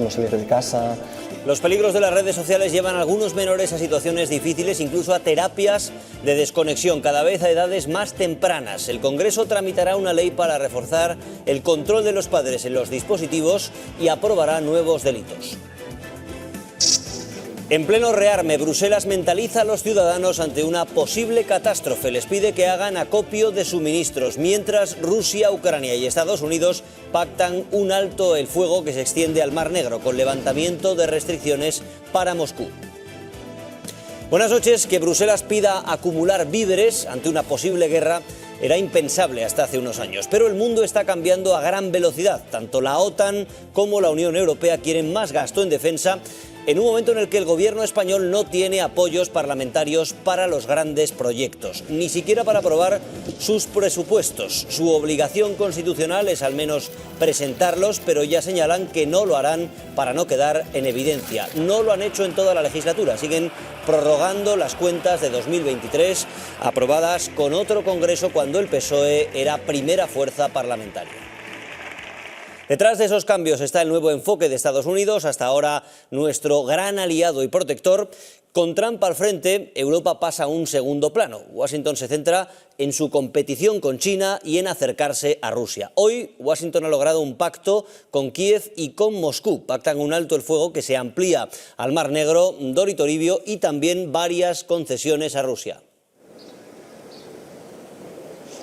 no salir de casa. Los peligros de las redes sociales llevan a algunos menores a situaciones difíciles, incluso a terapias de desconexión, cada vez a edades más tempranas. El Congreso tramitará una ley para reforzar el control de los padres en los dispositivos y aprobará nuevos delitos. En pleno rearme, Bruselas mentaliza a los ciudadanos ante una posible catástrofe. Les pide que hagan acopio de suministros, mientras Rusia, Ucrania y Estados Unidos pactan un alto el fuego que se extiende al Mar Negro, con levantamiento de restricciones para Moscú. Buenas noches. Que Bruselas pida acumular víveres ante una posible guerra era impensable hasta hace unos años, pero el mundo está cambiando a gran velocidad. Tanto la OTAN como la Unión Europea quieren más gasto en defensa, en un momento en el que el gobierno español no tiene apoyos parlamentarios para los grandes proyectos, ni siquiera para aprobar sus presupuestos. Su obligación constitucional es al menos presentarlos, pero ya señalan que no lo harán para no quedar en evidencia. No lo han hecho en toda la legislatura, siguen prorrogando las cuentas de 2023, aprobadas con otro Congreso cuando el PSOE era primera fuerza parlamentaria. Detrás de esos cambios está el nuevo enfoque de Estados Unidos, hasta ahora nuestro gran aliado y protector. Con Trump al frente, Europa pasa a un segundo plano. Washington se centra en su competición con China y en acercarse a Rusia. Hoy, Washington ha logrado un pacto con Kiev y con Moscú. Pactan un alto el fuego que se amplía al Mar Negro, Dori Toribio, y también varias concesiones a Rusia.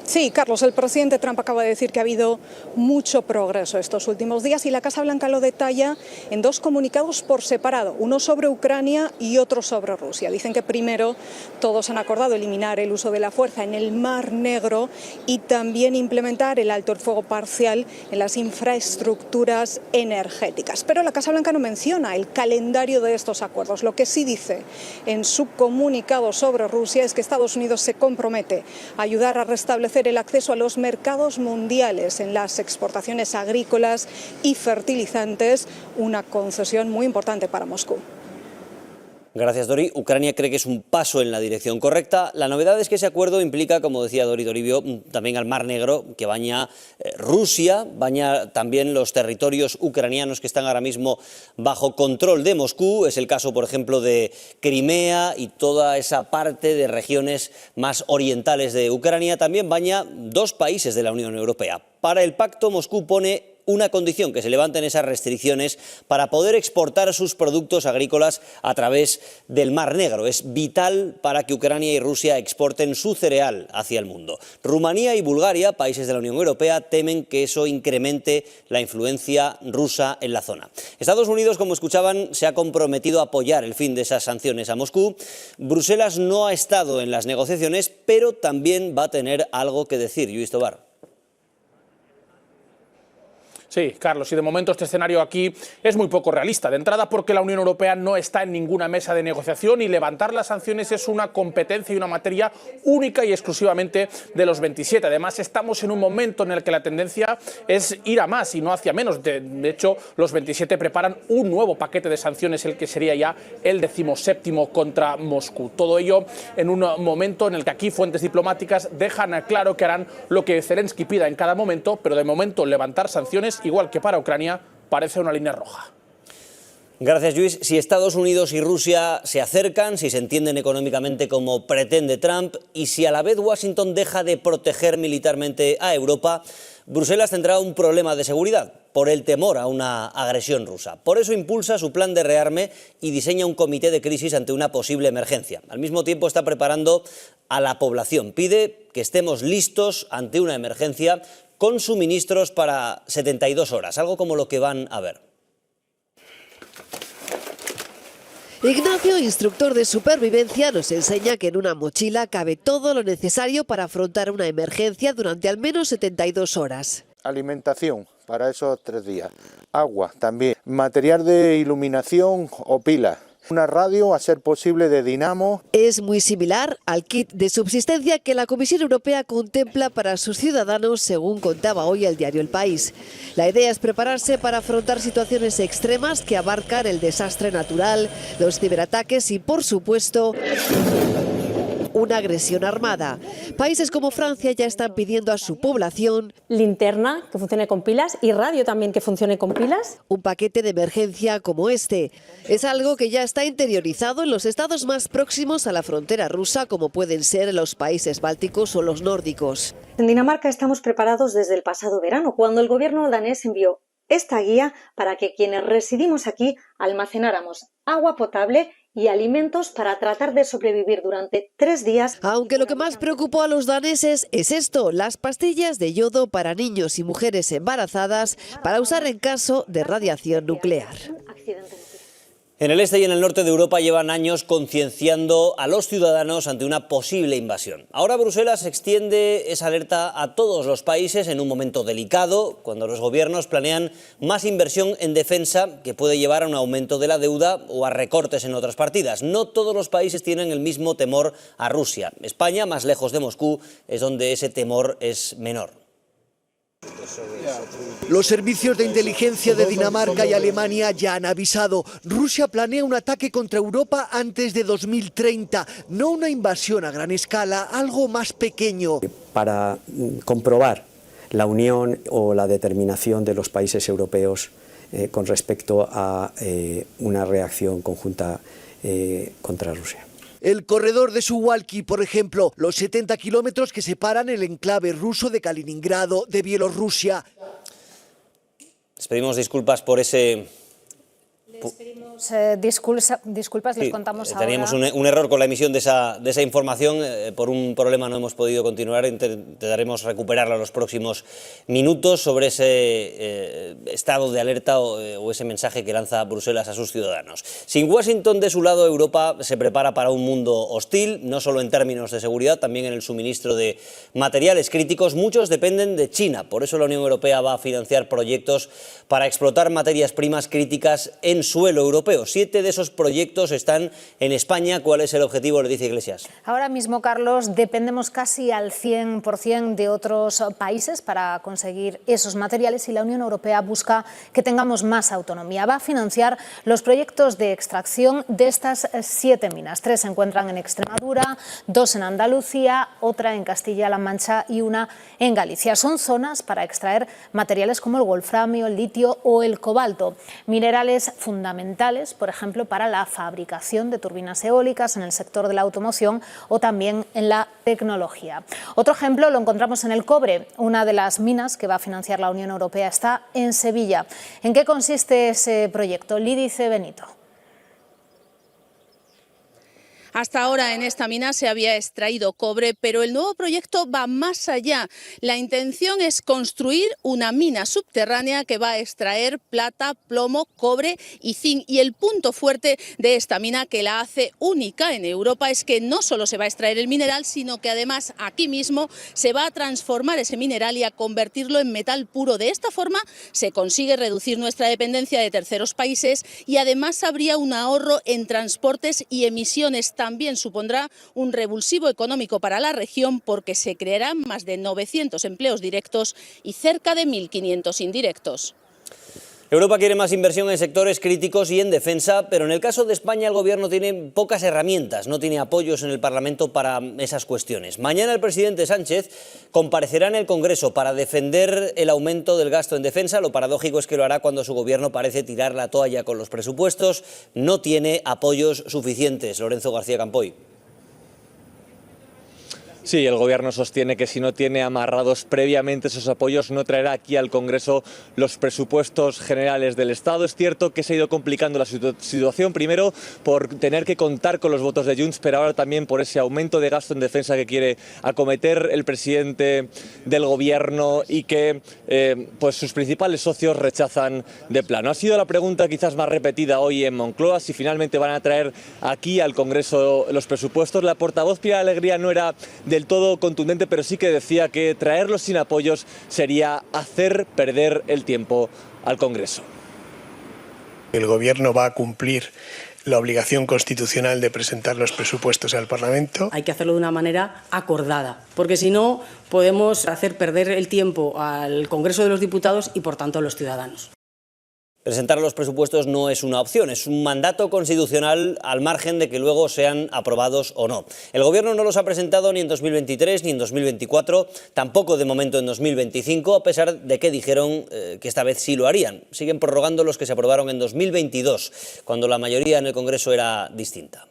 Sí, Carlos, el presidente Trump acaba de decir que ha habido mucho progreso estos últimos días y la Casa Blanca lo detalla en dos comunicados por separado, uno sobre Ucrania y otro sobre Rusia. Dicen que primero todos han acordado eliminar el uso de la fuerza en el Mar Negro y también implementar el alto el fuego parcial en las infraestructuras energéticas. Pero la Casa Blanca no menciona el calendario de estos acuerdos. Lo que sí dice en su comunicado sobre Rusia es que Estados Unidos se compromete a ayudar a restablecer el acceso a los mercados mundiales en las exportaciones agrícolas y fertilizantes, una concesión muy importante para Moscú. Gracias, Dori. Ucrania cree que es un paso en la dirección correcta. La novedad es que ese acuerdo implica, como decía Dori Toribio, también al Mar Negro, que baña Rusia, baña también los territorios ucranianos que están ahora mismo bajo control de Moscú. Es el caso, por ejemplo, de Crimea y toda esa parte de regiones más orientales de Ucrania. También baña dos países de la Unión Europea. Para el pacto, Moscú pone una condición: que se levanten esas restricciones para poder exportar sus productos agrícolas a través del Mar Negro. Es vital para que Ucrania y Rusia exporten su cereal hacia el mundo. Rumanía y Bulgaria, países de la Unión Europea, temen que eso incremente la influencia rusa en la zona. Estados Unidos, como escuchaban, se ha comprometido a apoyar el fin de esas sanciones a Moscú. Bruselas no ha estado en las negociaciones, pero también va a tener algo que decir. Lluís Tobar. Sí, Carlos, y de momento este escenario aquí es muy poco realista. De entrada porque la Unión Europea no está en ninguna mesa de negociación y levantar las sanciones es una competencia y una materia única y exclusivamente de los 27. Además, estamos en un momento en el que la tendencia es ir a más y no hacia menos. De hecho, los 27 preparan un nuevo paquete de sanciones, el que sería ya el 17º contra Moscú. Todo ello en un momento en el que aquí fuentes diplomáticas dejan claro que harán lo que Zelensky pida en cada momento, pero de momento levantar sanciones, igual que para Ucrania, parece una línea roja. Gracias, Lluís. Si Estados Unidos y Rusia se acercan, si se entienden económicamente como pretende Trump y si a la vez Washington deja de proteger militarmente a Europa, Bruselas tendrá un problema de seguridad por el temor a una agresión rusa. Por eso impulsa su plan de rearme y diseña un comité de crisis ante una posible emergencia. Al mismo tiempo está preparando a la población. Pide que estemos listos ante una emergencia con suministros para 72 horas, algo como lo que van a ver. Ignacio, instructor de supervivencia, nos enseña que en una mochila cabe todo lo necesario para afrontar una emergencia durante al menos 72 horas. Alimentación para esos 3 días, agua también, material de iluminación o pilas. Una radio, a ser posible, de dinamo. Es muy similar al kit de subsistencia que la Comisión Europea contempla para sus ciudadanos, según contaba hoy el diario El País. La idea es prepararse para afrontar situaciones extremas que abarcan el desastre natural, los ciberataques y, por supuesto, una agresión armada. Países como Francia ya están pidiendo a su población linterna que funcione con pilas y radio también que funcione con pilas. Un paquete de emergencia como este. Es algo que ya está interiorizado en los estados más próximos a la frontera rusa, como pueden ser los países bálticos o los nórdicos. En Dinamarca estamos preparados desde el pasado verano, cuando el gobierno danés envió esta guía para que quienes residimos aquí almacenáramos agua potable y alimentos para tratar de sobrevivir durante 3 días. Aunque lo que más preocupó a los daneses es esto, las pastillas de yodo para niños y mujeres embarazadas para usar en caso de radiación nuclear. En el este y en el norte de Europa llevan años concienciando a los ciudadanos ante una posible invasión. Ahora Bruselas extiende esa alerta a todos los países en un momento delicado, cuando los gobiernos planean más inversión en defensa que puede llevar a un aumento de la deuda o a recortes en otras partidas. No todos los países tienen el mismo temor a Rusia. España, más lejos de Moscú, es donde ese temor es menor. Los servicios de inteligencia de Dinamarca y Alemania ya han avisado. Rusia planea un ataque contra Europa antes de 2030, no una invasión a gran escala, algo más pequeño. Para comprobar la unión o la determinación de los países europeos con respecto a una reacción conjunta contra Rusia. El corredor de Suwalki, por ejemplo, los 70 kilómetros que separan el enclave ruso de Kaliningrado de Bielorrusia. Les pedimos disculpas por ese... Les pedimos disculpas, les contamos ahora. Teníamos un error con la emisión de esa información, por un problema no hemos podido continuar, intentaremos recuperarla en los próximos minutos sobre ese estado de alerta o ese mensaje que lanza Bruselas a sus ciudadanos. Sin Washington de su lado, Europa se prepara para un mundo hostil, no solo en términos de seguridad, también en el suministro de materiales críticos. Muchos dependen de China, por eso la Unión Europea va a financiar proyectos para explotar materias primas críticas en suelo europeo. 7 de esos proyectos están en España. ¿Cuál es el objetivo? Le dice Iglesias. Ahora mismo, Carlos, dependemos casi al 100% de otros países para conseguir esos materiales y la Unión Europea busca que tengamos más autonomía. Va a financiar los proyectos de extracción de estas 7 minas. 3 se encuentran en Extremadura, 2 en Andalucía, otra en Castilla-La Mancha y una en Galicia. Son zonas para extraer materiales como el wolframio, el litio o el cobalto, minerales fundamentales, por ejemplo, para la fabricación de turbinas eólicas en el sector de la automoción o también en la tecnología. Otro ejemplo lo encontramos en el cobre. Una de las minas que va a financiar la Unión Europea está en Sevilla. ¿En qué consiste ese proyecto? Lídice Benito. Hasta ahora en esta mina se había extraído cobre, pero el nuevo proyecto va más allá. La intención es construir una mina subterránea que va a extraer plata, plomo, cobre y zinc. Y el punto fuerte de esta mina, que la hace única en Europa, es que no solo se va a extraer el mineral, sino que además aquí mismo se va a transformar ese mineral y a convertirlo en metal puro. De esta forma se consigue reducir nuestra dependencia de terceros países y además habría un ahorro en transportes y emisiones. También supondrá un revulsivo económico para la región porque se crearán más de 900 empleos directos y cerca de 1.500 indirectos. Europa quiere más inversión en sectores críticos y en defensa, pero en el caso de España el Gobierno tiene pocas herramientas, no tiene apoyos en el Parlamento para esas cuestiones. Mañana el presidente Sánchez comparecerá en el Congreso para defender el aumento del gasto en defensa. Lo paradójico es que lo hará cuando su Gobierno parece tirar la toalla con los presupuestos, no tiene apoyos suficientes. Lorenzo García Campoy. Sí, el Gobierno sostiene que si no tiene amarrados previamente esos apoyos no traerá aquí al Congreso los presupuestos generales del Estado. Es cierto que se ha ido complicando la situación, primero por tener que contar con los votos de Junts, pero ahora también por ese aumento de gasto en defensa que quiere acometer el presidente del Gobierno y que pues sus principales socios rechazan de plano. Ha sido la pregunta quizás más repetida hoy en Moncloa, si finalmente van a traer aquí al Congreso los presupuestos. La portavoz Pilar Alegría no era del todo contundente, pero sí que decía que traerlos sin apoyos sería hacer perder el tiempo al Congreso. El Gobierno va a cumplir la obligación constitucional de presentar los presupuestos al Parlamento. Hay que hacerlo de una manera acordada, porque si no podemos hacer perder el tiempo al Congreso de los Diputados y por tanto a los ciudadanos. Presentar los presupuestos no es una opción, es un mandato constitucional al margen de que luego sean aprobados o no. El Gobierno no los ha presentado ni en 2023 ni en 2024, tampoco de momento en 2025, a pesar de que dijeron que esta vez sí lo harían. Siguen prorrogando los que se aprobaron en 2022, cuando la mayoría en el Congreso era distinta.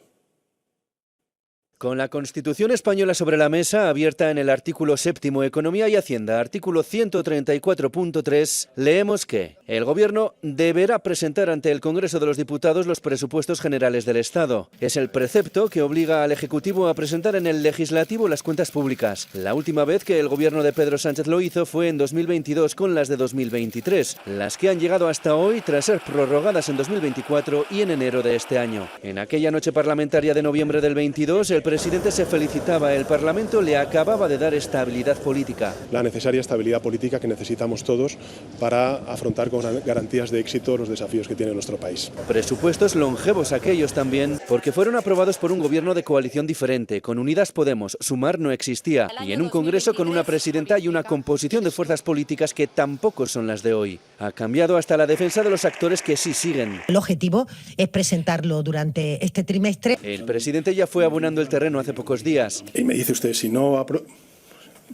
Con la Constitución española sobre la mesa, abierta en el artículo 7º Economía y Hacienda, artículo 134.3, leemos que el Gobierno deberá presentar ante el Congreso de los Diputados los presupuestos generales del Estado. Es el precepto que obliga al Ejecutivo a presentar en el Legislativo las cuentas públicas. La última vez que el Gobierno de Pedro Sánchez lo hizo fue en 2022 con las de 2023, las que han llegado hasta hoy tras ser prorrogadas en 2024 y en enero de este año. En aquella noche parlamentaria de noviembre del 22, el presidente se felicitaba, el Parlamento le acababa de dar estabilidad política. La necesaria estabilidad política que necesitamos todos para afrontar con garantías de éxito los desafíos que tiene nuestro país. Presupuestos longevos aquellos también, porque fueron aprobados por un gobierno de coalición diferente. Con Unidas Podemos, Sumar no existía, y en un Congreso con una presidenta y una composición de fuerzas políticas que tampoco son las de hoy. Ha cambiado hasta la defensa de los actores que sí siguen. El objetivo es presentarlo durante este trimestre. El presidente ya fue abonando el terreno hace pocos días. Y me dice usted, si no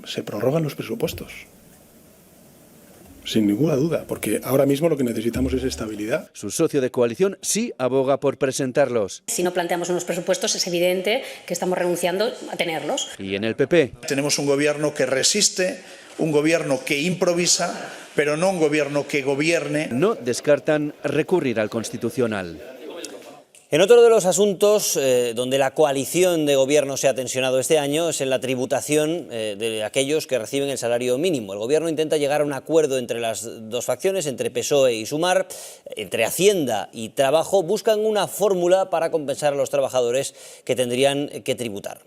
se prorrogan los presupuestos. Sin ninguna duda, porque ahora mismo lo que necesitamos es estabilidad. Su socio de coalición sí aboga por presentarlos. Si no planteamos unos presupuestos es evidente que estamos renunciando a tenerlos. Y en el PP. Tenemos un gobierno que resiste, un gobierno que improvisa, pero no un gobierno que gobierne. No descartan recurrir al Constitucional. En otro de los asuntos donde la coalición de gobierno se ha tensionado este año es en la tributación de aquellos que reciben el salario mínimo. El Gobierno intenta llegar a un acuerdo entre las dos facciones, entre PSOE y Sumar, entre Hacienda y Trabajo. Buscan una fórmula para compensar a los trabajadores que tendrían que tributar.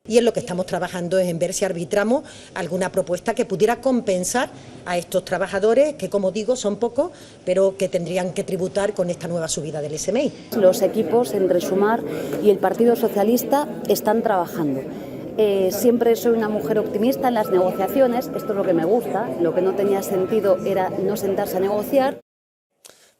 Y en lo que estamos trabajando es en ver si arbitramos alguna propuesta que pudiera compensar a estos trabajadores, que como digo son pocos, pero que tendrían que tributar con esta nueva subida del SMI. Los equipos entre Sumar y el Partido Socialista están trabajando. Siempre soy una mujer optimista en las negociaciones, esto es lo que me gusta, lo que no tenía sentido era no sentarse a negociar.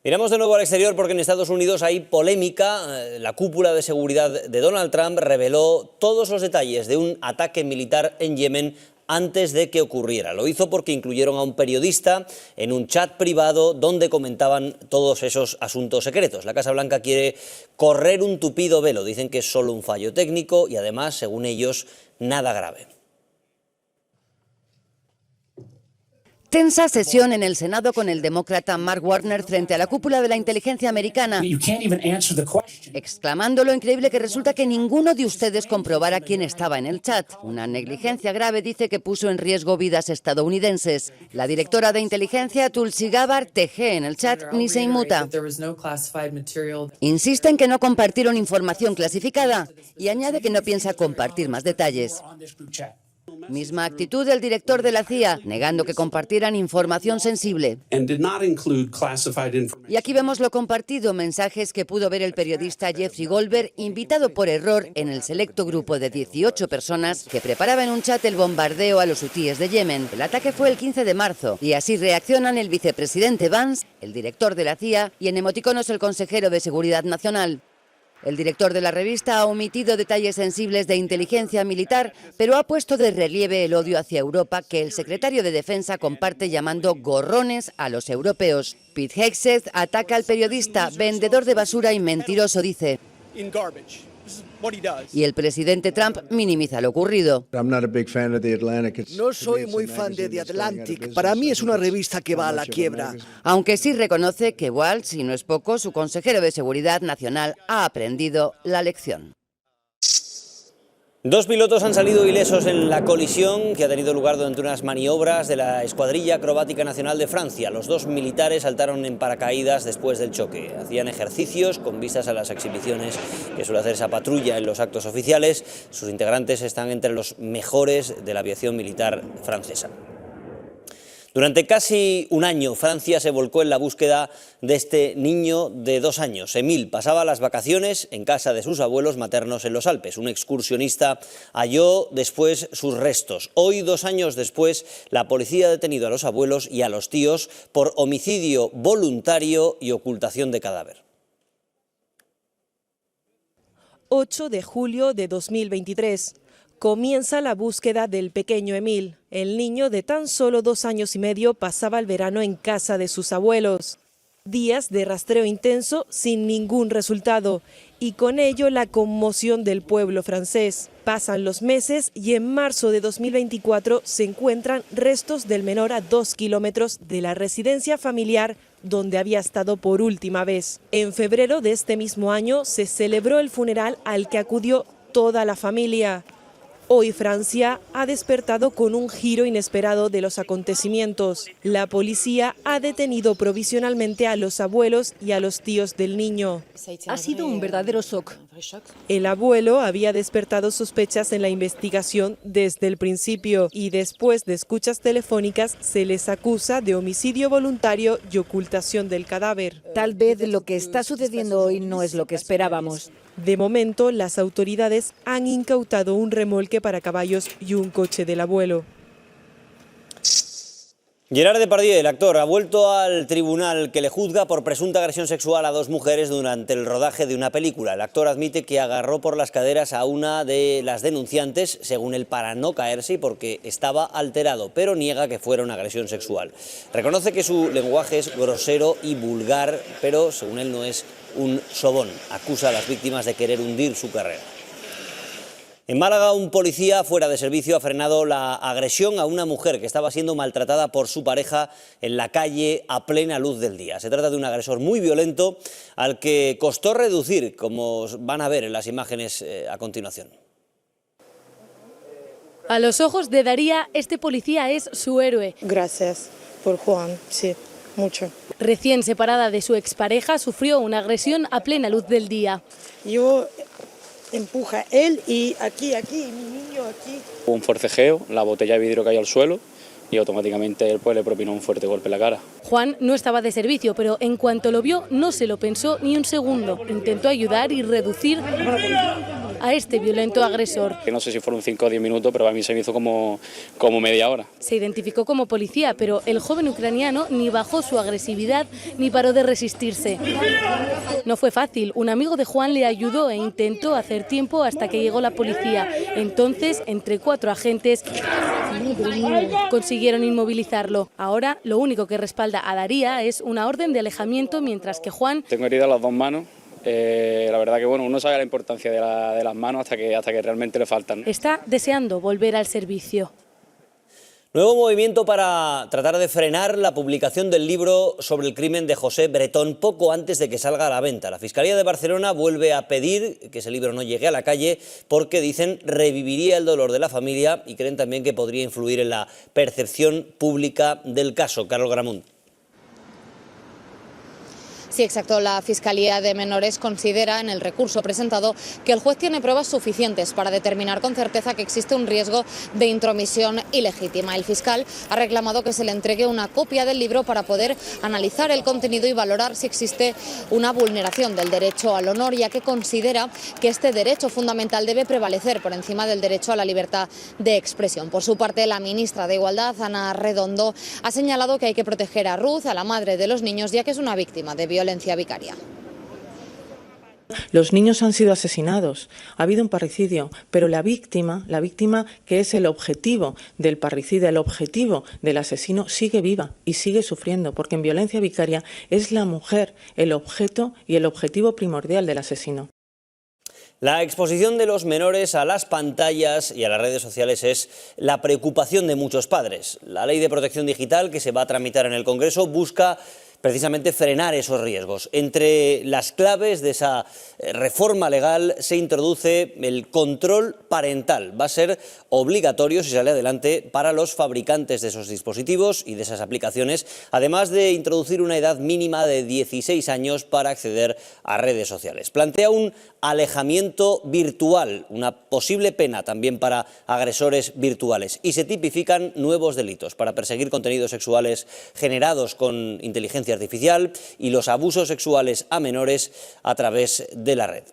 Miramos de nuevo al exterior porque en Estados Unidos hay polémica. La cúpula de seguridad de Donald Trump reveló todos los detalles de un ataque militar en Yemen antes de que ocurriera. Lo hizo porque incluyeron a un periodista en un chat privado donde comentaban todos esos asuntos secretos. La Casa Blanca quiere correr un tupido velo. Dicen que es solo un fallo técnico y además, según ellos, nada grave. Tensa sesión en el Senado con el demócrata Mark Warner frente a la cúpula de la inteligencia americana, exclamando lo increíble que resulta que ninguno de ustedes comprobara quién estaba en el chat. Una negligencia grave, dice, que puso en riesgo vidas estadounidenses. La directora de inteligencia, Tulsi Gabbard, teje en el chat ni se inmuta. Insiste en que no compartieron información clasificada y añade que no piensa compartir más detalles. Misma actitud del director de la CIA, negando que compartieran información sensible. Y aquí vemos lo compartido, mensajes que pudo ver el periodista Jeffrey Goldberg, invitado por error en el selecto grupo de 18 personas que preparaba en un chat el bombardeo a los hutíes de Yemen. El ataque fue el 15 de marzo y así reaccionan el vicepresidente Vance, el director de la CIA y en emoticonos el consejero de Seguridad Nacional. El director de la revista ha omitido detalles sensibles de inteligencia militar, pero ha puesto de relieve el odio hacia Europa que el secretario de Defensa comparte llamando gorrones a los europeos. Pete Hegseth ataca al periodista, vendedor de basura y mentiroso, dice. Y el presidente Trump minimiza lo ocurrido. No soy muy fan de The Atlantic. Para mí es una revista que va a la quiebra. Aunque sí reconoce que Waltz, y no es poco, su consejero de Seguridad Nacional, ha aprendido la lección. Dos pilotos han salido ilesos en la colisión que ha tenido lugar durante unas maniobras de la Escuadrilla Acrobática Nacional de Francia. Los dos militares saltaron en paracaídas después del choque. Hacían ejercicios con vistas a las exhibiciones que suele hacer esa patrulla en los actos oficiales. Sus integrantes están entre los mejores de la aviación militar francesa. Durante casi un año, Francia se volcó en la búsqueda de este niño de 2 años. Émile pasaba las vacaciones en casa de sus abuelos maternos en los Alpes. Un excursionista halló después sus restos. Hoy, 2 años después, la policía ha detenido a los abuelos y a los tíos por homicidio voluntario y ocultación de cadáver. 8 de julio de 2023. Comienza la búsqueda del pequeño Émile. El niño de tan solo 2 años y medio pasaba el verano en casa de sus abuelos. Días de rastreo intenso sin ningún resultado y con ello la conmoción del pueblo francés. Pasan los meses y en marzo de 2024 se encuentran restos del menor a 2 kilómetros de la residencia familiar donde había estado por última vez. En febrero de este mismo año se celebró el funeral al que acudió toda la familia. Hoy Francia ha despertado con un giro inesperado de los acontecimientos. La policía ha detenido provisionalmente a los abuelos y a los tíos del niño. Ha sido un verdadero shock. El abuelo había despertado sospechas en la investigación desde el principio y después de escuchas telefónicas se les acusa de homicidio voluntario y ocultación del cadáver. Tal vez lo que está sucediendo hoy no es lo que esperábamos. De momento, las autoridades han incautado un remolque para caballos y un coche del abuelo. Gerard Depardieu, el actor, ha vuelto al tribunal que le juzga por presunta agresión sexual a 2 mujeres durante el rodaje de una película. El actor admite que agarró por las caderas a una de las denunciantes, según él, para no caerse y porque estaba alterado, pero niega que fuera una agresión sexual. Reconoce que su lenguaje es grosero y vulgar, pero según él no es un sobón. Acusa a las víctimas de querer hundir su carrera. En Málaga, un policía fuera de servicio ha frenado la agresión a una mujer que estaba siendo maltratada por su pareja en la calle a plena luz del día. Se trata de un agresor muy violento al que costó reducir, como van a ver en las imágenes a continuación. A los ojos de Daría, este policía es su héroe. Gracias por Juan, sí, mucho. Recién separada de su expareja, sufrió una agresión a plena luz del día. Yo empuja él y aquí, mi niño aquí. Hubo un forcejeo, la botella de vidrio cayó al suelo y automáticamente él le propinó un fuerte golpe en la cara. Juan no estaba de servicio, pero en cuanto lo vio no se lo pensó ni un segundo. Intentó ayudar y reducir a este violento agresor. No sé si fueron 5 o 10 minutos, pero a mí se me hizo como media hora. Se identificó como policía, pero el joven ucraniano ni bajó su agresividad ni paró de resistirse. No fue fácil. Un amigo de Juan le ayudó e intentó hacer tiempo hasta que llegó la policía. Entonces, entre 4 agentes consiguieron inmovilizarlo. Ahora, lo único que respalda a Daría es una orden de alejamiento, mientras que Juan... Tengo heridas las 2 manos. La verdad que uno sabe la importancia de las manos hasta que realmente le faltan. Está deseando volver al servicio. Nuevo movimiento para tratar de frenar la publicación del libro sobre el crimen de José Bretón poco antes de que salga a la venta. La Fiscalía de Barcelona vuelve a pedir que ese libro no llegue a la calle porque, dicen, reviviría el dolor de la familia y creen también que podría influir en la percepción pública del caso. Carlos Gramunt. Sí, exacto. La Fiscalía de Menores considera en el recurso presentado que el juez tiene pruebas suficientes para determinar con certeza que existe un riesgo de intromisión ilegítima. El fiscal ha reclamado que se le entregue una copia del libro para poder analizar el contenido y valorar si existe una vulneración del derecho al honor, ya que considera que este derecho fundamental debe prevalecer por encima del derecho a la libertad de expresión. Por su parte, la ministra de Igualdad, Ana Redondo, ha señalado que hay que proteger a Ruth, a la madre de los niños, ya que es una víctima de violencia vicaria. Los niños han sido asesinados, ha habido un parricidio, pero la víctima que es el objetivo del parricida, el objetivo del asesino, sigue viva y sigue sufriendo, porque en violencia vicaria es la mujer el objeto y el objetivo primordial del asesino. La exposición de los menores a las pantallas y a las redes sociales es la preocupación de muchos padres. La Ley de Protección Digital, que se va a tramitar en el Congreso, busca precisamente frenar esos riesgos. Entre las claves de esa reforma legal se introduce el control parental. Va a ser obligatorio, si sale adelante, para los fabricantes de esos dispositivos y de esas aplicaciones, además de introducir una edad mínima de 16 años para acceder a redes sociales. Plantea un alejamiento virtual, una posible pena también para agresores virtuales, y se tipifican nuevos delitos para perseguir contenidos sexuales generados con inteligencia artificial y los abusos sexuales a menores a través de la red.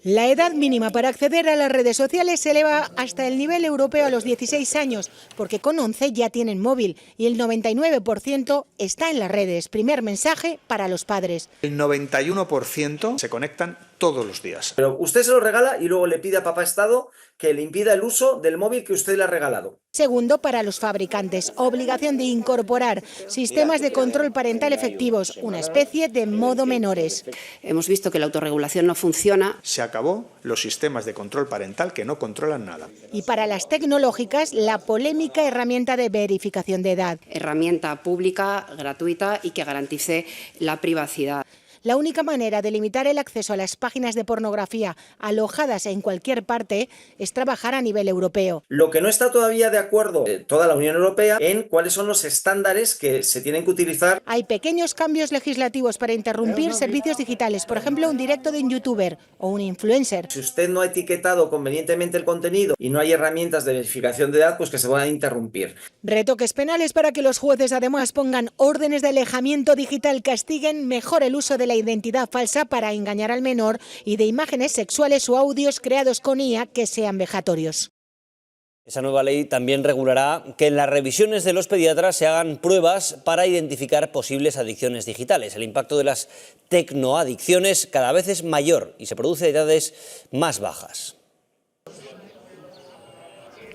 La edad mínima para acceder a las redes sociales se eleva hasta el nivel europeo a los 16 años, porque con 11 ya tienen móvil y el 99% está en las redes. Primer mensaje para los padres. El 91% se conectan todos los días. Pero usted se lo regala y luego le pide a papá Estado que le impida el uso del móvil que usted le ha regalado. Segundo, para los fabricantes, obligación de incorporar sistemas de control parental efectivos, una especie de modo menores. Hemos visto que la autorregulación no funciona. Se acabó los sistemas de control parental que no controlan nada. Y para las tecnológicas, la polémica herramienta de verificación de edad. Herramienta pública, gratuita y que garantice la privacidad. La única manera de limitar el acceso a las páginas de pornografía alojadas en cualquier parte es trabajar a nivel europeo. Lo que no está todavía de acuerdo toda la Unión Europea en cuáles son los estándares que se tienen que utilizar. Hay pequeños cambios legislativos para interrumpir servicios digitales, por ejemplo, un directo de un youtuber o un influencer. Si usted no ha etiquetado convenientemente el contenido y no hay herramientas de verificación de edad, pues que se van a interrumpir. Retoques penales para que los jueces además pongan órdenes de alejamiento digital, castiguen mejor el uso de la identidad falsa para engañar al menor y de imágenes sexuales o audios creados con IA que sean vejatorios. Esa nueva ley también regulará que en las revisiones de los pediatras se hagan pruebas para identificar posibles adicciones digitales. El impacto de las tecnoadicciones cada vez es mayor y se produce a edades más bajas.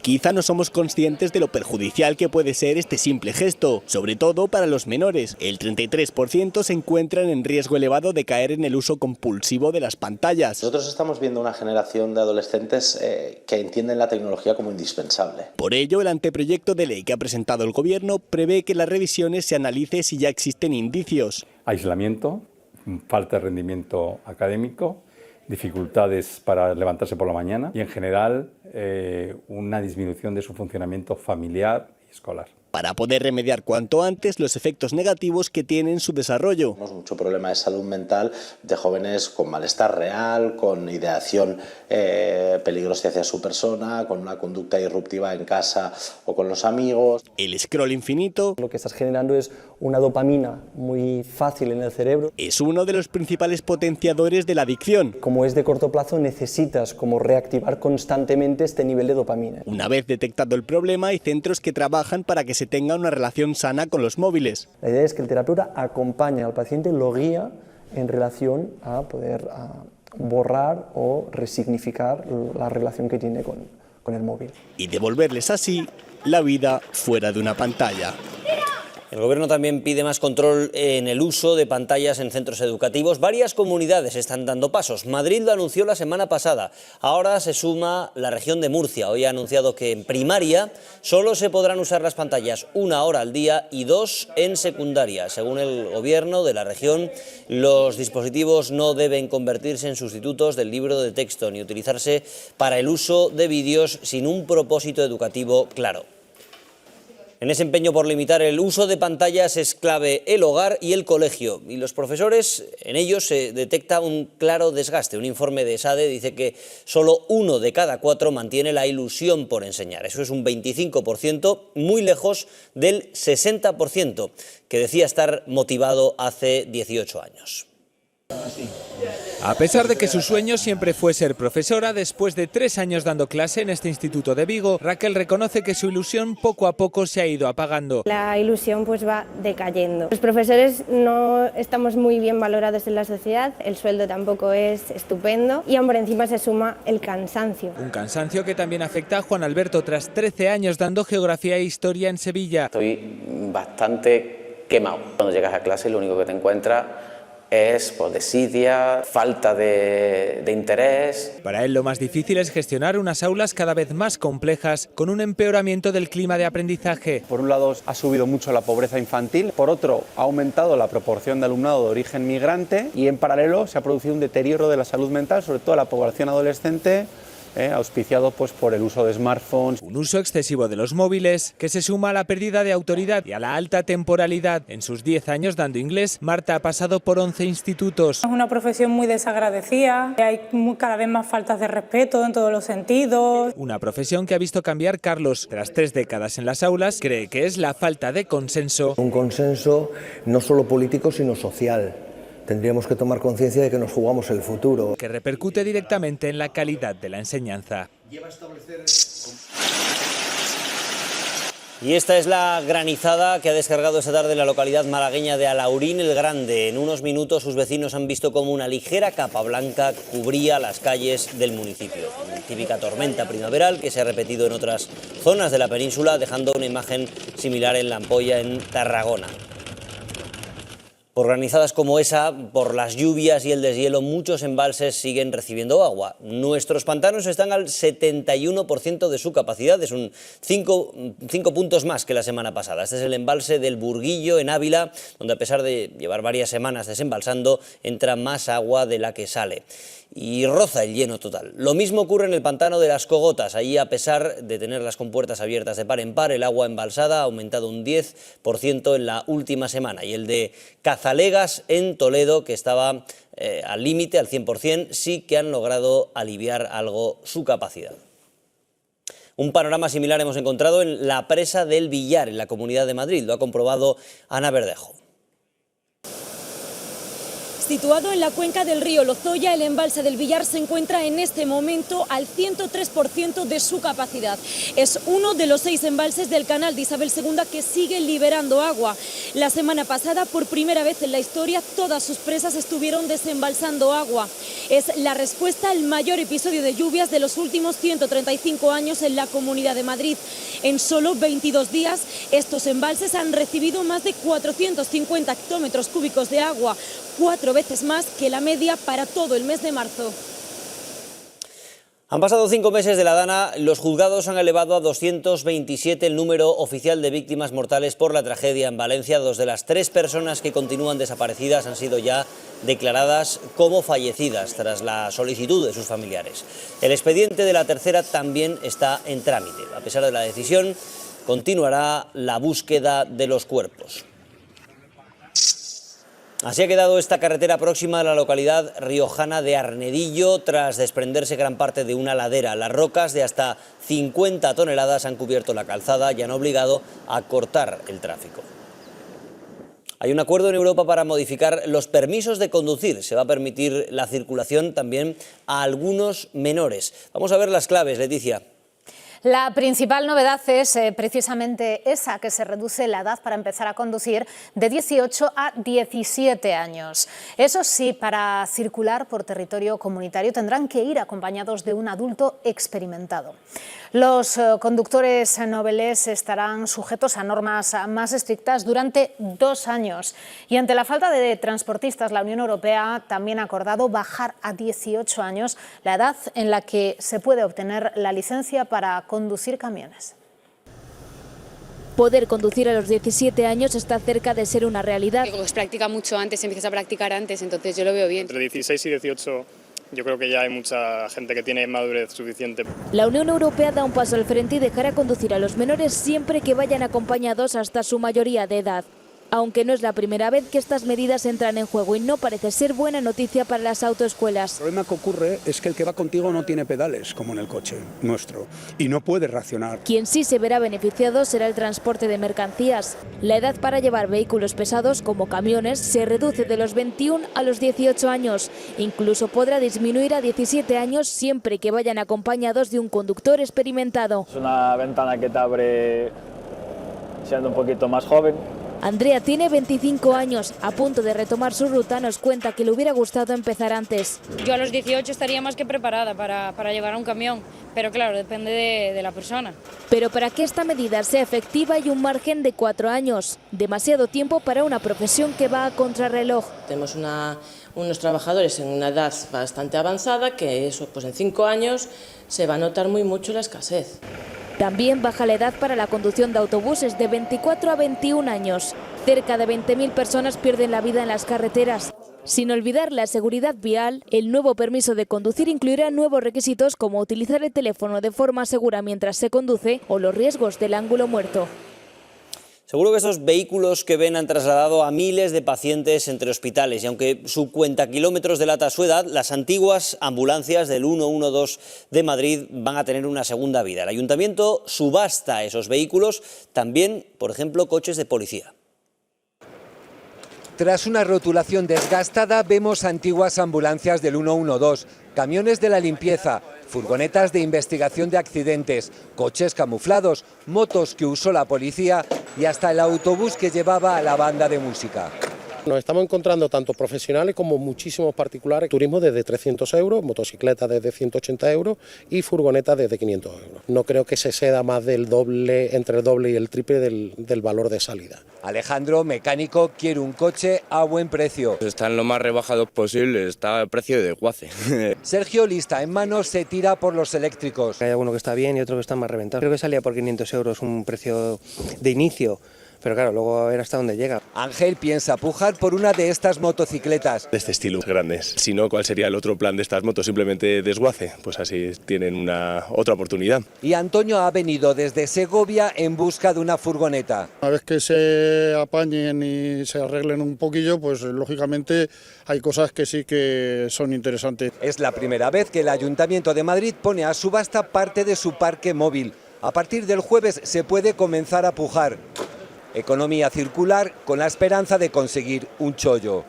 Quizá no somos conscientes de lo perjudicial que puede ser este simple gesto, sobre todo para los menores. El 33% se encuentran en riesgo elevado de caer en el uso compulsivo de las pantallas. Nosotros estamos viendo una generación de adolescentes que entienden la tecnología como indispensable. Por ello, el anteproyecto de ley que ha presentado el Gobierno prevé que en las revisiones se analice si ya existen indicios. Aislamiento, falta de rendimiento académico, dificultades para levantarse por la mañana y en general una disminución de su funcionamiento familiar y escolar. Para poder remediar cuanto antes los efectos negativos que tienen su desarrollo. Tenemos mucho problema de salud mental de jóvenes con malestar real, con ideación peligrosa hacia su persona, con una conducta disruptiva en casa o con los amigos. El scroll infinito. Lo que estás generando es una dopamina muy fácil en el cerebro. Es uno de los principales potenciadores de la adicción. Como es de corto plazo, necesitas como reactivar constantemente este nivel de dopamina. Una vez detectado el problema, hay centros que trabajan para que se tenga una relación sana con los móviles. La idea es que el terapeuta acompaña al paciente, lo guía en relación a poder borrar o resignificar la relación que tiene con el móvil. Y devolverles así la vida fuera de una pantalla. El Gobierno también pide más control en el uso de pantallas en centros educativos. Varias comunidades están dando pasos. Madrid lo anunció la semana pasada. Ahora se suma la región de Murcia. Hoy ha anunciado que en primaria solo se podrán usar las pantallas 1 hora al día y 2 en secundaria. Según el Gobierno de la región, los dispositivos no deben convertirse en sustitutos del libro de texto ni utilizarse para el uso de vídeos sin un propósito educativo claro. En ese empeño por limitar el uso de pantallas es clave el hogar y el colegio. Y los profesores, en ellos se detecta un claro desgaste. Un informe de ESADE dice que solo 1 de cada 4 mantiene la ilusión por enseñar. Eso es un 25%, muy lejos del 60%, que decía estar motivado hace 18 años. A pesar de que su sueño siempre fue ser profesora, después de 3 años dando clase en este instituto de Vigo, Raquel reconoce que su ilusión poco a poco se ha ido apagando. La ilusión pues va decayendo. Los profesores no estamos muy bien valorados en la sociedad, el sueldo tampoco es estupendo y por encima se suma el cansancio. Un cansancio que también afecta a Juan Alberto tras 13 años dando geografía e historia en Sevilla. Estoy bastante quemado. Cuando llegas a clase lo único que te encuentras es pues, desidia, falta de interés. Para él lo más difícil es gestionar unas aulas cada vez más complejas con un empeoramiento del clima de aprendizaje. Por un lado ha subido mucho la pobreza infantil, por otro ha aumentado la proporción de alumnado de origen migrante y en paralelo se ha producido un deterioro de la salud mental, sobre todo de la población adolescente, auspiciado pues, por el uso de smartphones. Un uso excesivo de los móviles que se suma a la pérdida de autoridad y a la alta temporalidad. En sus 10 años dando inglés, Marta ha pasado por 11 institutos. Es una profesión muy desagradecida, hay cada vez más faltas de respeto en todos los sentidos. Una profesión que ha visto cambiar Carlos. Tras 3 décadas en las aulas, cree que es la falta de consenso. Un consenso no solo político, sino social. Tendríamos que tomar conciencia de que nos jugamos el futuro. Que repercute directamente en la calidad de la enseñanza. Y esta es la granizada que ha descargado esta tarde la localidad malagueña de Alaurín el Grande. En unos minutos sus vecinos han visto como una ligera capa blanca cubría las calles del municipio. Una típica tormenta primaveral que se ha repetido en otras zonas de la península, dejando una imagen similar en La Ampolla, en Tarragona. Por granizadas como esa, por las lluvias y el deshielo, muchos embalses siguen recibiendo agua. Nuestros pantanos están al 71% de su capacidad, es un 5 puntos más que la semana pasada. Este es el embalse del Burguillo, en Ávila, donde a pesar de llevar varias semanas desembalsando, entra más agua de la que sale y roza el lleno total. Lo mismo ocurre en el pantano de las Cogotas. Allí, a pesar de tener las compuertas abiertas de par en par, el agua embalsada ha aumentado un 10% en la última semana. Y el de Cazalegas, en Toledo, que estaba al límite, al 100%, sí que han logrado aliviar algo su capacidad. Un panorama similar hemos encontrado en la presa del Villar, en la Comunidad de Madrid. Lo ha comprobado Ana Verdejo. Situado en la cuenca del río Lozoya, el embalse del Villar se encuentra en este momento al 103% de su capacidad. Es uno de los 6 embalses del canal de Isabel II que sigue liberando agua. La semana pasada, por primera vez en la historia, todas sus presas estuvieron desembalsando agua. Es la respuesta al mayor episodio de lluvias de los últimos 135 años en la Comunidad de Madrid. En solo 22 días, estos embalses han recibido más de 450 hectómetros cúbicos de agua, 4 veces más que la media para todo el mes de marzo. Han pasado 5 meses de la Dana, los juzgados han elevado a 227 el número oficial de víctimas mortales por la tragedia en Valencia. 2 de las 3 personas que continúan desaparecidas han sido ya declaradas como fallecidas tras la solicitud de sus familiares. El expediente de la tercera también está en trámite. A pesar de la decisión, continuará la búsqueda de los cuerpos. Así ha quedado esta carretera próxima a la localidad riojana de Arnedillo tras desprenderse gran parte de una ladera. Las rocas de hasta 50 toneladas han cubierto la calzada y han obligado a cortar el tráfico. Hay un acuerdo en Europa para modificar los permisos de conducir. Se va a permitir la circulación también a algunos menores. Vamos a ver las claves, Leticia. La principal novedad es precisamente esa, que se reduce la edad para empezar a conducir de 18 a 17 años. Eso sí, para circular por territorio comunitario tendrán que ir acompañados de un adulto experimentado. Los conductores novelés estarán sujetos a normas más estrictas durante 2 años. Y ante la falta de transportistas, la Unión Europea también ha acordado bajar a 18 años la edad en la que se puede obtener la licencia para conducir camiones. Poder conducir a los 17 años está cerca de ser una realidad. Pues practica mucho antes, empiezas a practicar antes, entonces yo lo veo bien. Entre 16 y 18 yo creo que ya hay mucha gente que tiene madurez suficiente. La Unión Europea da un paso al frente y dejará conducir a los menores siempre que vayan acompañados hasta su mayoría de edad. Aunque no es la primera vez que estas medidas entran en juego y no parece ser buena noticia para las autoescuelas. El problema que ocurre es que el que va contigo no tiene pedales, como en el coche nuestro, y no puede racionar. Quien sí se verá beneficiado será el transporte de mercancías. La edad para llevar vehículos pesados, como camiones, se reduce de los 21 a los 18 años. Incluso podrá disminuir a 17 años siempre que vayan acompañados de un conductor experimentado. Es una ventana que te abre siendo un poquito más joven. Andrea tiene 25 años, a punto de retomar su ruta, nos cuenta que le hubiera gustado empezar antes. Yo a los 18 estaría más que preparada para llevar a un camión, pero claro, depende de la persona. Pero para que esta medida sea efectiva hay un margen de 4 años, demasiado tiempo para una profesión que va a contrarreloj. Tenemos unos trabajadores en una edad bastante avanzada que eso, pues en 5 años se va a notar muy mucho la escasez. También baja la edad para la conducción de autobuses de 24 a 21 años. Cerca de 20.000 personas pierden la vida en las carreteras. Sin olvidar la seguridad vial, el nuevo permiso de conducir incluirá nuevos requisitos como utilizar el teléfono de forma segura mientras se conduce o los riesgos del ángulo muerto. Seguro que estos vehículos que ven han trasladado a miles de pacientes entre hospitales y aunque su cuentakilómetros delata su edad, las antiguas ambulancias del 112 de Madrid van a tener una segunda vida. El ayuntamiento subasta esos vehículos, también, por ejemplo, coches de policía. Tras una rotulación desgastada vemos antiguas ambulancias del 112, camiones de la limpieza, furgonetas de investigación de accidentes, coches camuflados, motos que usó la policía y hasta el autobús que llevaba a la banda de música. Nos estamos encontrando tanto profesionales como muchísimos particulares, turismo desde 300 euros, motocicletas desde 180 euros y furgonetas desde 500 euros. No creo que se exceda más del doble, entre el doble y el triple del valor de salida. Alejandro, mecánico, quiere un coche a buen precio. Están lo más rebajados posible, está al precio de desguace. Sergio, lista en mano, se tira por los eléctricos. Hay alguno que está bien y otro que está más reventado. Creo que salía por 500 euros un precio de inicio. Pero claro, luego a ver hasta dónde llega. Ángel piensa pujar por una de estas motocicletas. De este estilo, grandes. Si no, ¿cuál sería el otro plan de estas motos? Simplemente desguace. Pues así tienen otra oportunidad. Y Antonio ha venido desde Segovia en busca de una furgoneta. Una vez que se apañen y se arreglen un poquillo, pues lógicamente hay cosas que sí que son interesantes. Es la primera vez que el Ayuntamiento de Madrid pone a subasta parte de su parque móvil. A partir del jueves se puede comenzar a pujar. Economía circular con la esperanza de conseguir un chollo.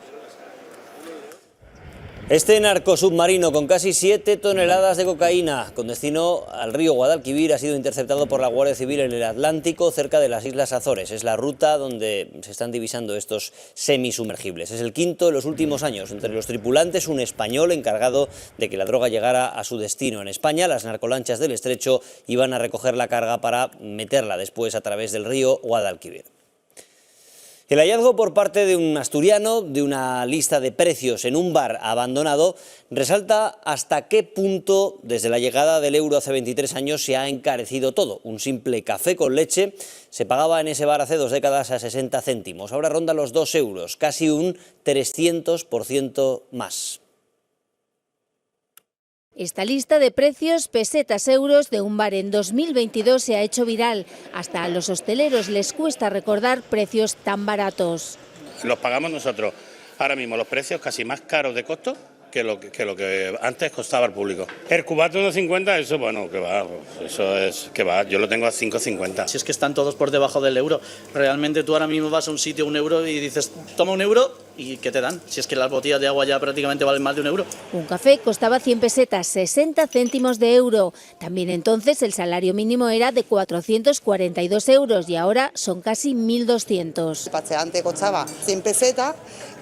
Este narcosubmarino con casi 7 toneladas de cocaína con destino al río Guadalquivir ha sido interceptado por la Guardia Civil en el Atlántico cerca de las Islas Azores. Es la ruta donde se están divisando estos semisumergibles. Es el quinto en los últimos años. Entre los tripulantes, un español encargado de que la droga llegara a su destino. En España, las narcolanchas del estrecho iban a recoger la carga para meterla después a través del río Guadalquivir. El hallazgo por parte de un asturiano de una lista de precios en un bar abandonado resalta hasta qué punto desde la llegada del euro hace 23 años se ha encarecido todo. Un simple café con leche se pagaba en ese bar hace 2 décadas a 60 céntimos, ahora ronda los 2 euros, casi un 300% más. Esta lista de precios pesetas-euros de un bar en 2022 se ha hecho viral. Hasta a los hosteleros les cuesta recordar precios tan baratos. Los pagamos nosotros. Ahora mismo los precios casi más caros de costo que lo que antes costaba al público. El cubato 1,50, eso bueno, que va, eso es que va, yo lo tengo a 5,50. Si es que están todos por debajo del euro, realmente tú ahora mismo vas a un sitio 1 euro y dices, toma 1 euro y ¿qué te dan? Si es que las botellas de agua ya prácticamente valen más de 1 euro. Un café costaba 100 pesetas, 60 céntimos de euro. También entonces el salario mínimo era de 442 euros y ahora son casi 1.200. El pastel antes costaba 100 pesetas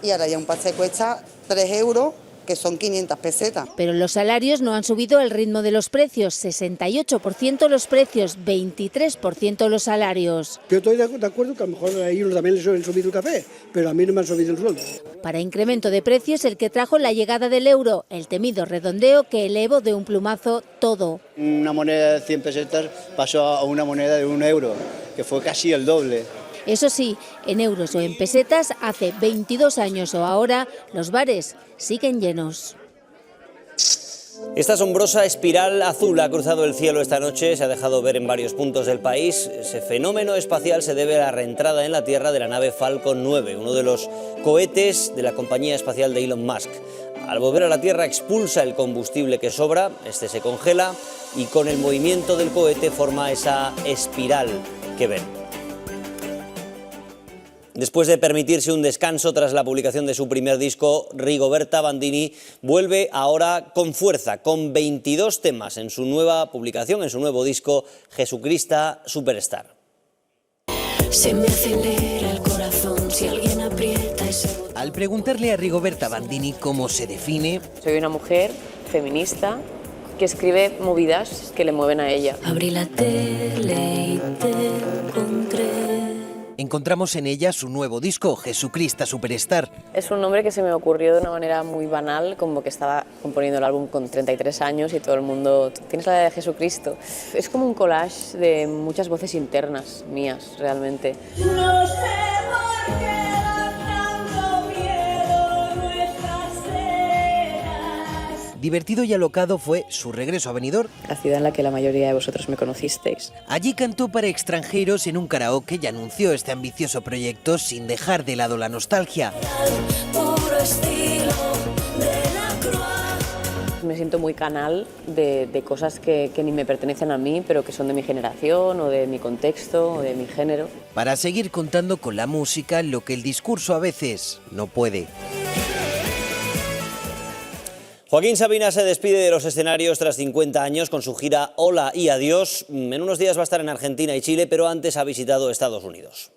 y ahora ya un pastel cuesta 3 euros. Que son 500 pesetas. Pero los salarios no han subido al ritmo de los precios, 68% los precios, 23% los salarios. Yo estoy de acuerdo que a lo mejor a ellos también les han subido el café, pero a mí no me han subido el sueldo. Para incremento de precios, el que trajo la llegada del euro, el temido redondeo que elevó de un plumazo todo. Una moneda de 100 pesetas pasó a una moneda de 1 euro, que fue casi el doble. Eso sí, en euros o en pesetas, hace 22 años o ahora, los bares siguen llenos. Esta asombrosa espiral azul ha cruzado el cielo esta noche, se ha dejado ver en varios puntos del país. Ese fenómeno espacial se debe a la reentrada en la Tierra de la nave Falcon 9, uno de los cohetes de la compañía espacial de Elon Musk. Al volver a la Tierra expulsa el combustible que sobra, este se congela y con el movimiento del cohete forma esa espiral que ven. Después de permitirse un descanso tras la publicación de su primer disco, Rigoberta Bandini vuelve ahora con fuerza, con 22 temas en su nueva publicación, en su nuevo disco, Jesucrista Superstar. Se me acelera el corazón. si alguien aprieta y se... Al preguntarle a Rigoberta Bandini cómo se define, soy una mujer feminista que escribe movidas que le mueven a ella. Abrí la tele y te encontré. encontramos en ella su nuevo disco, Jesucrista Superstar. Es un nombre que se me ocurrió de una manera muy banal, como que estaba componiendo el álbum con 33 años y todo el mundo, ¿tienes la de Jesucristo? Es como un collage de muchas voces internas mías, realmente. No sé por qué da tanto miedo nuestras cenas. Divertido y alocado fue su regreso a Benidorm, La ciudad en la que la mayoría de vosotros me conocisteis. Allí cantó para extranjeros en un karaoke y anunció este ambicioso proyecto sin dejar de lado la nostalgia. Puro estilo de la Croix. Me siento muy canal de cosas que ni me pertenecen a mí, pero que son de mi generación o de mi contexto o de mi género. Para seguir contando con la música lo que el discurso a veces no puede. Joaquín Sabina se despide de los escenarios tras 50 años con su gira Hola y Adiós. En unos días va a estar en Argentina y Chile, pero antes ha visitado Estados Unidos.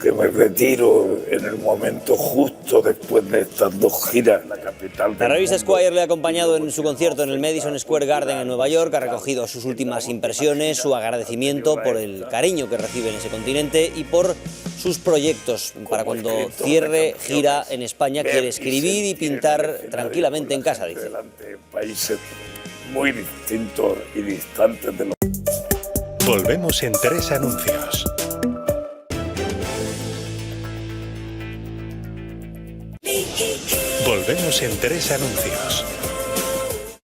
Que me retiro en el momento justo después de estas dos giras en la capital. La revista Esquire le ha acompañado en su concierto en el Madison Square Garden en Nueva York, ha recogido sus últimas impresiones, su agradecimiento por el cariño que recibe en ese continente y por sus proyectos para cuando cierre gira en España. Quiere escribir y pintar tranquilamente en casa, dice. Países muy distintos y distantes de los... Volvemos en 3 anuncios. Volvemos en 3 anuncios.